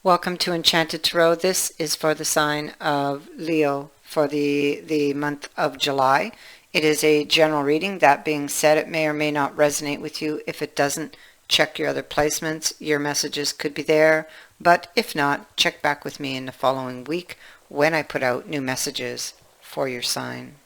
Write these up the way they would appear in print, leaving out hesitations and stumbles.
Welcome to Enchanted Tarot. This is for the sign of Leo for the month of July. It is a general reading. That being said, it may or may not resonate with you. If it doesn't, check your other placements. Your messages could be there, but if not, check back with me in the following week when I put out new messages for your sign.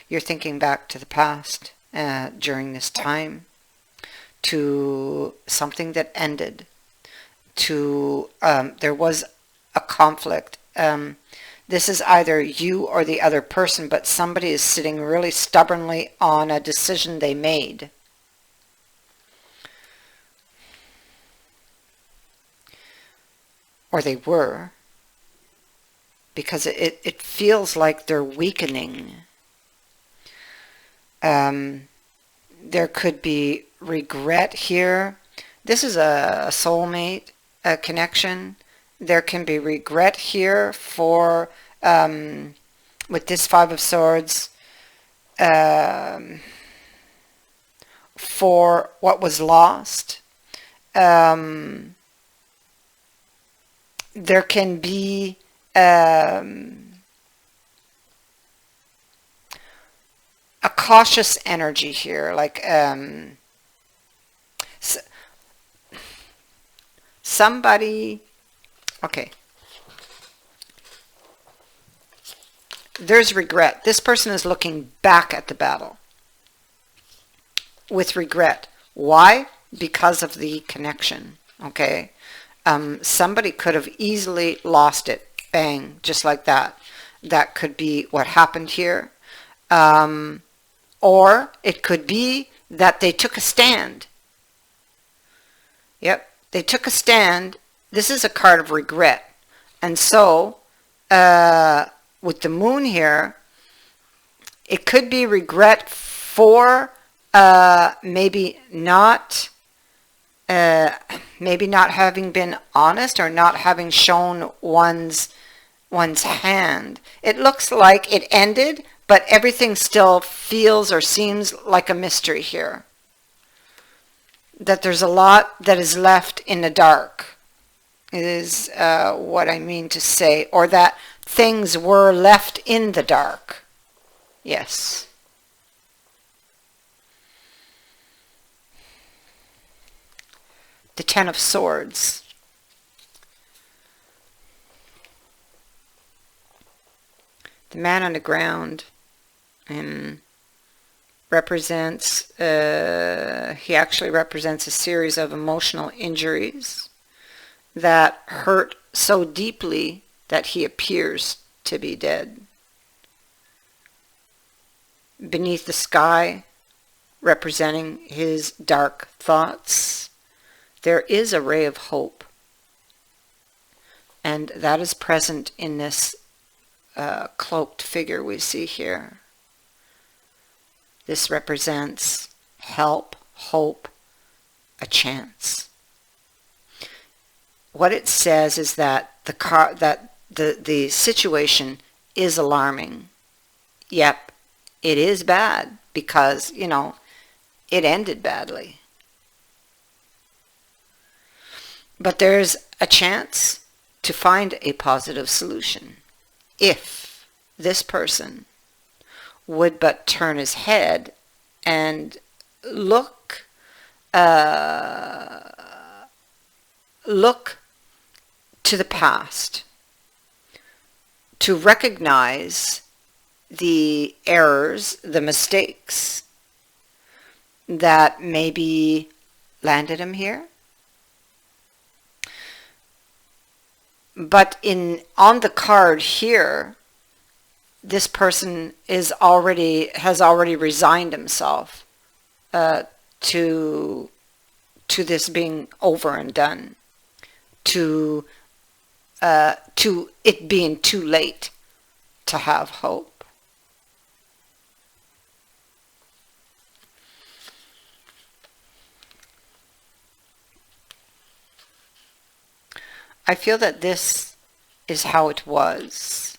You're thinking back to the past during this time, to something that ended, to there was a conflict. This is either you or the other person, but somebody is sitting really stubbornly on a decision they made. Or they were, because it feels like they're weakening. There could be regret here. This is a soulmate connection. There can be regret here for, with this Five of Swords, for what was lost. There can be a cautious energy here, like somebody, okay, there's regret. This person is looking back at the battle with regret. Why? Because of the connection, okay? Somebody could have easily lost it, bang, just like that. That could be what happened here. Or it could be that they took a stand. Yep. They took a stand. This is a card of regret. And so, with the moon here, it could be regret for maybe not having been honest or not having shown one's hand. It looks like it ended, but everything still feels or seems like a mystery here. That there's a lot that is left in the dark is what I mean to say, or that things were left in the dark. Yes. The Ten of Swords. The man on the ground represents, he actually represents a series of emotional injuries that hurt so deeply that he appears to be dead. Beneath the sky, representing his dark thoughts, there is a ray of hope. And that is present in this cloaked figure we see here. This represents help, hope, a chance. What it says is that the situation is alarming. Yep, it is bad because, you know, it ended badly. But there's a chance to find a positive solution if this person would but turn his head and look to the past, to recognize the errors, the mistakes that maybe landed him here. But on the card here, this person has already resigned himself to this being over and done, to it being too late to have hope. I feel that this is how it was.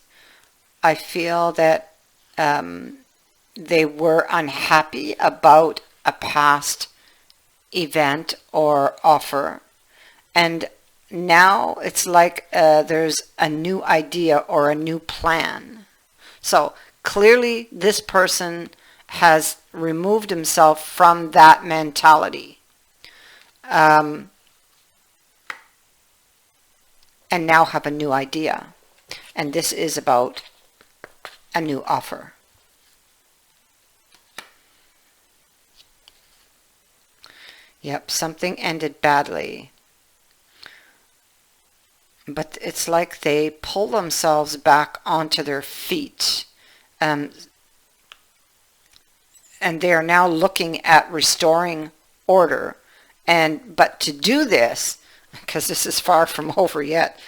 I feel that they were unhappy about a past event or offer, and now it's like there's a new idea or a new plan. So clearly this person has removed himself from that mentality, um, and now have a new idea. And this is about a new offer. Yep, something ended badly. But it's like they pull themselves back onto their feet. Um, and they are now looking at restoring order. But to do this, because this is far from over yet,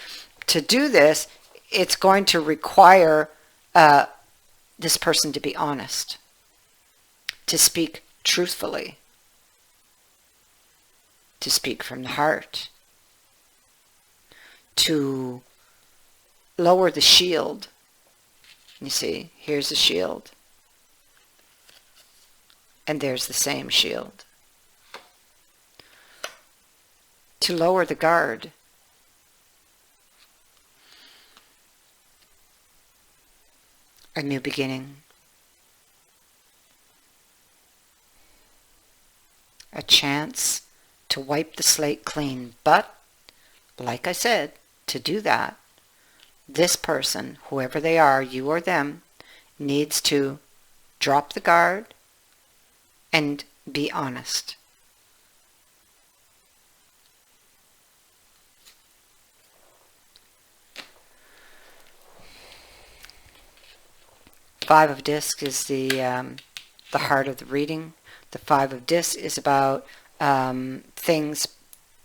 to do this, it's going to require this person to be honest, to speak truthfully, to speak from the heart, to lower the shield. You see, here's the shield, and there's the same shield. To lower the guard. A new beginning. A chance to wipe the slate clean. But, like I said, to do that, this person, whoever they are, you or them, needs to drop the guard and be honest. Five of Discs is the heart of the reading. The Five of Discs is about things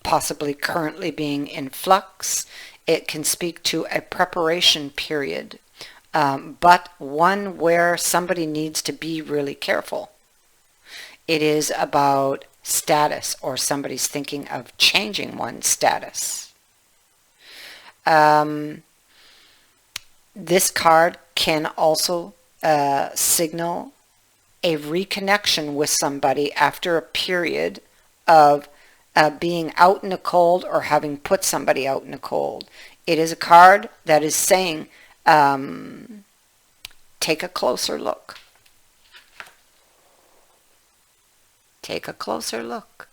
possibly currently being in flux. It can speak to a preparation period, but one where somebody needs to be really careful. It is about status, or somebody's thinking of changing one's status. This card can also signal a reconnection with somebody after a period of being out in the cold or having put somebody out in the cold. It is a card that is saying, take a closer look. Take a closer look.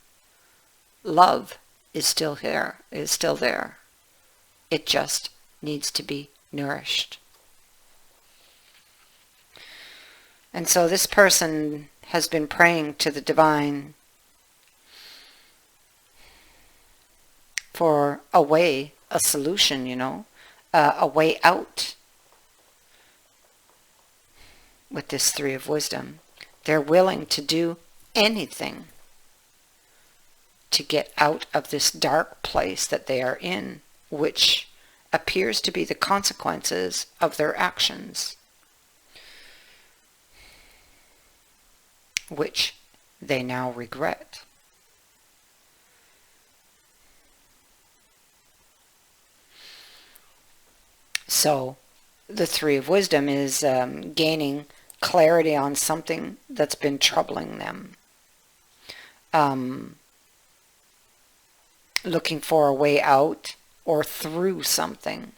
Love is still here, is still there. It just needs to be nourished. And so this person has been praying to the divine for a way, a solution, a way out with this Three of Wisdom. They're willing to do anything to get out of this dark place that they are in, which appears to be the consequences of their actions, which they now regret. So the Three of Wisdom is gaining clarity on something that's been troubling them. Looking for a way out or through something.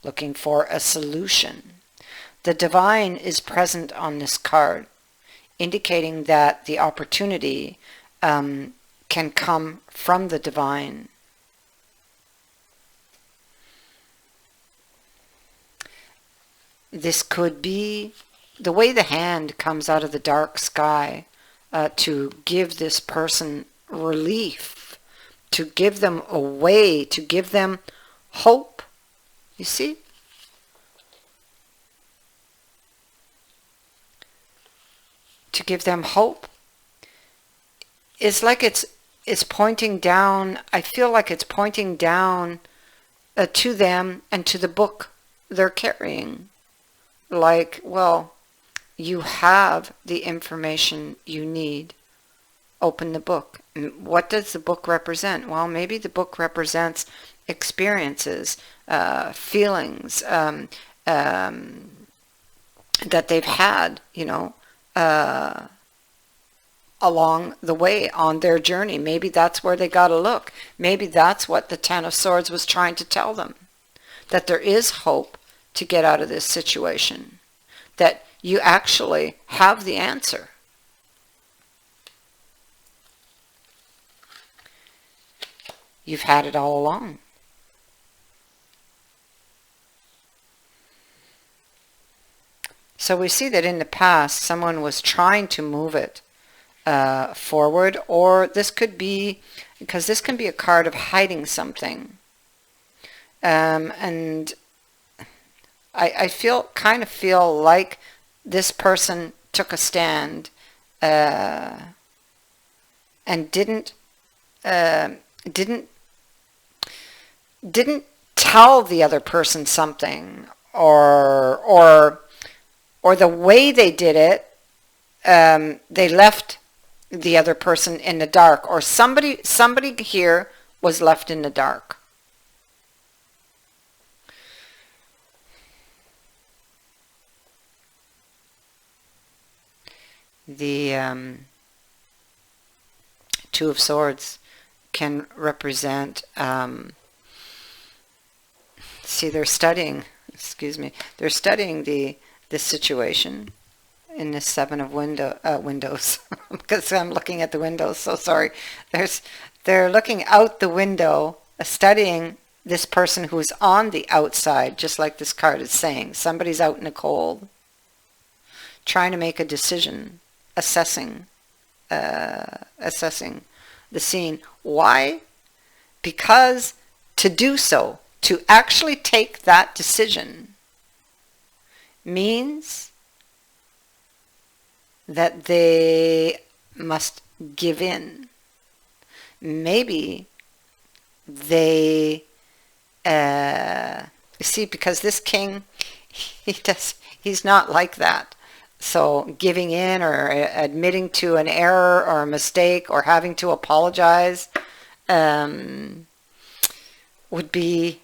Looking for a solution. The divine is present on this card, indicating that the opportunity can come from the divine. This could be the way the hand comes out of the dark sky to give this person relief, to give them a way, to give them hope. You see? To give them hope. It's like it's pointing down. I feel like it's pointing down to them and to the book they're carrying. Like, well, you have the information you need. Open the book. What does the book represent? Well, maybe the book represents experiences, feelings that they've had, along the way on their journey. Maybe that's where they got to look. Maybe that's what the Ten of Swords was trying to tell them, that there is hope to get out of this situation, that you actually have the answer. You've had it all along. So we see that in the past, someone was trying to move it forward, or this could be, because this can be a card of hiding something. And I kind of feel like this person took a stand and didn't tell the other person something, or the way they did it, they left the other person in the dark, or somebody here was left in the dark. The Two of Swords can represent, see, they're studying, they're studying this situation in the Seven of windows, because I'm looking at the windows, so sorry. They're looking out the window, studying this person who's on the outside, just like this card is saying. Somebody's out in the cold, trying to make a decision, assessing the scene. Why? Because to do so, to actually take that decision, means that they must give in. Maybe they see, because this king, he's not like that. So giving in or admitting to an error or a mistake or having to apologize would be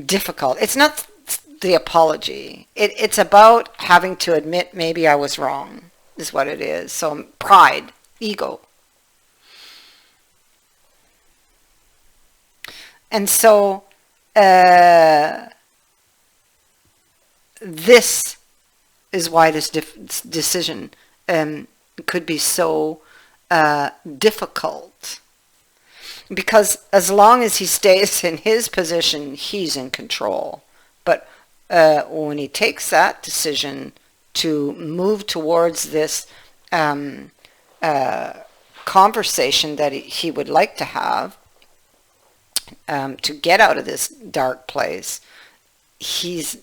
difficult. It's not the apology. It's about having to admit, maybe I was wrong, is what it is. So pride, ego. And so this is why this decision could be so difficult. Because as long as he stays in his position, he's in control. But when he takes that decision to move towards this conversation that he would like to have, to get out of this dark place, he's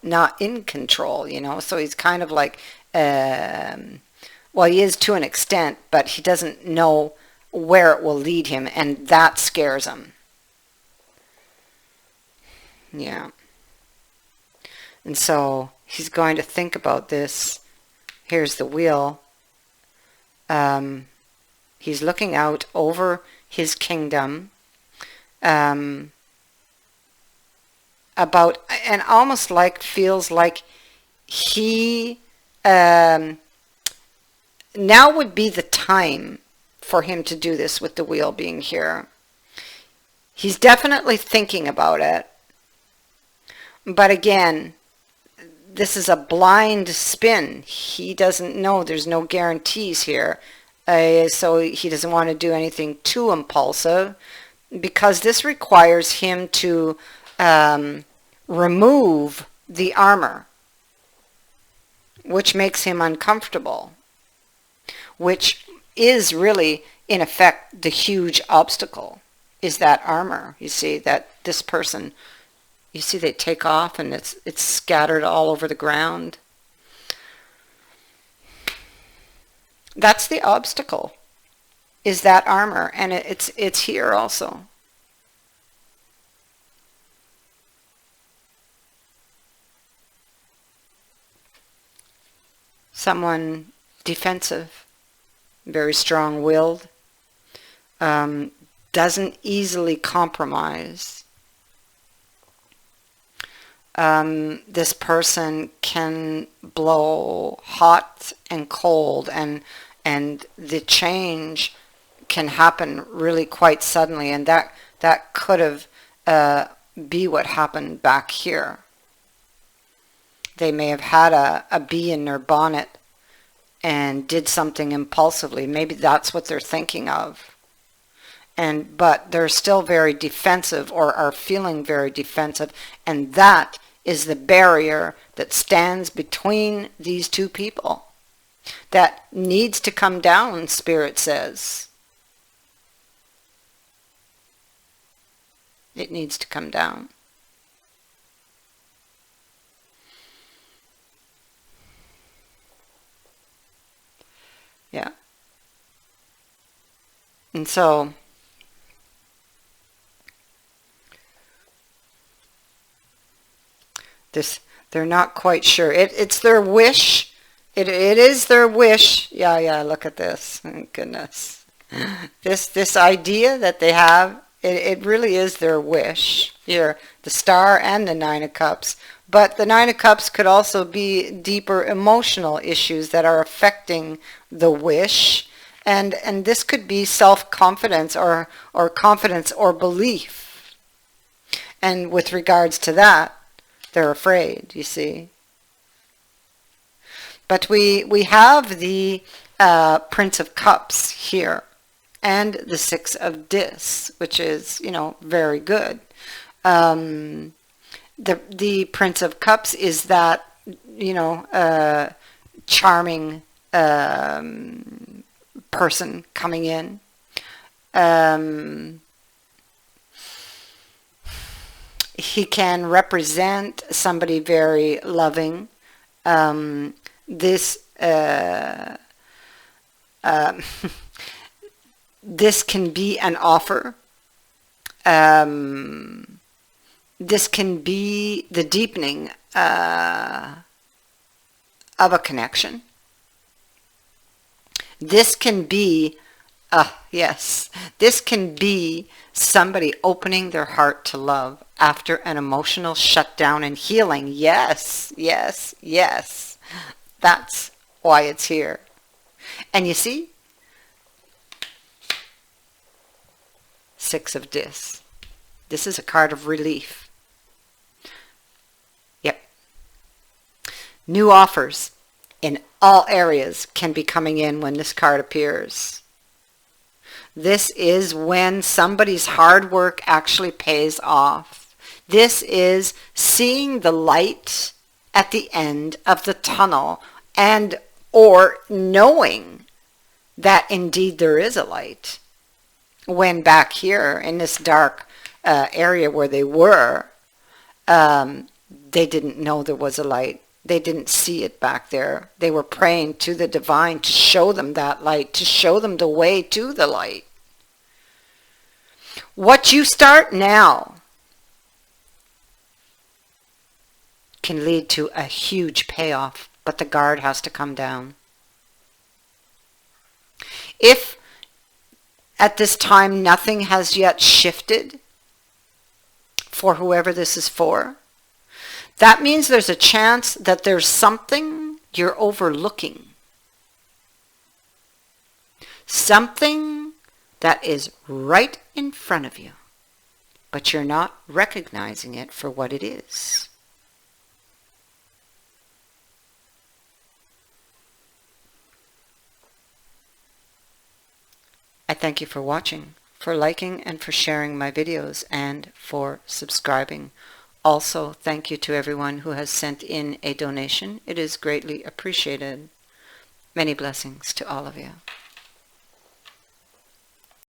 not in control, so he's kind of like, well, he is to an extent, but he doesn't know where it will lead him, and that scares him. Yeah. And so he's going to think about this. Here's the wheel. He's looking out over his kingdom, about, and almost like feels like he now would be the time for him to do this, with the wheel being here. He's definitely thinking about it, but again, this is a blind spin. He doesn't know. There's no guarantees here, so he doesn't want to do anything too impulsive, because this requires him to remove the armor, which makes him uncomfortable, which is really, in effect, the huge obstacle, is that armor. You see that this person, you see they take off and it's scattered all over the ground. That's the obstacle, is that armor, and it's here also. Someone defensive, very strong-willed, doesn't easily compromise. This person can blow hot and cold, and and the change can happen really quite suddenly, and that could have be what happened back here. They may have had a bee in their bonnet and did something impulsively. Maybe that's what they're thinking of. But they're still very defensive, or are feeling very defensive, and that is the barrier that stands between these two people. That needs to come down, Spirit says. It needs to come down. Yeah. And so they're not quite sure. It's their wish. It is their wish. Yeah, look at this. Thank goodness. This idea that they have, it really is their wish. Here, the Star and the Nine of Cups. But the Nine of Cups could also be deeper emotional issues that are affecting the wish. And this could be self-confidence or confidence or belief. And with regards to that, they're afraid, you see. But we have the Prince of Cups here, and the Six of Discs, which is, very good. The Prince of Cups is that, charming person coming in. He can represent somebody very loving. This can be an offer. This can be the deepening of a connection. This can be, this can be somebody opening their heart to love after an emotional shutdown and healing. Yes. That's why it's here. And you see, Six of Discs. This is a card of relief. Yep. New offers in all areas can be coming in when this card appears. This is when somebody's hard work actually pays off. This is seeing the light at the end of the tunnel, and or knowing that indeed there is a light. When back here in this dark area where they were, they didn't know there was a light. They didn't see it back there. They were praying to the divine to show them that light, to show them the way to the light. What you start now can lead to a huge payoff, but the guard has to come down. If at this time nothing has yet shifted for whoever this is for, that means there's a chance that there's something you're overlooking. Something that is right in front of you, but you're not recognizing it for what it is. I thank you for watching, for liking and for sharing my videos, and for subscribing. Also, thank you to everyone who has sent in a donation. It is greatly appreciated. Many blessings to all of you.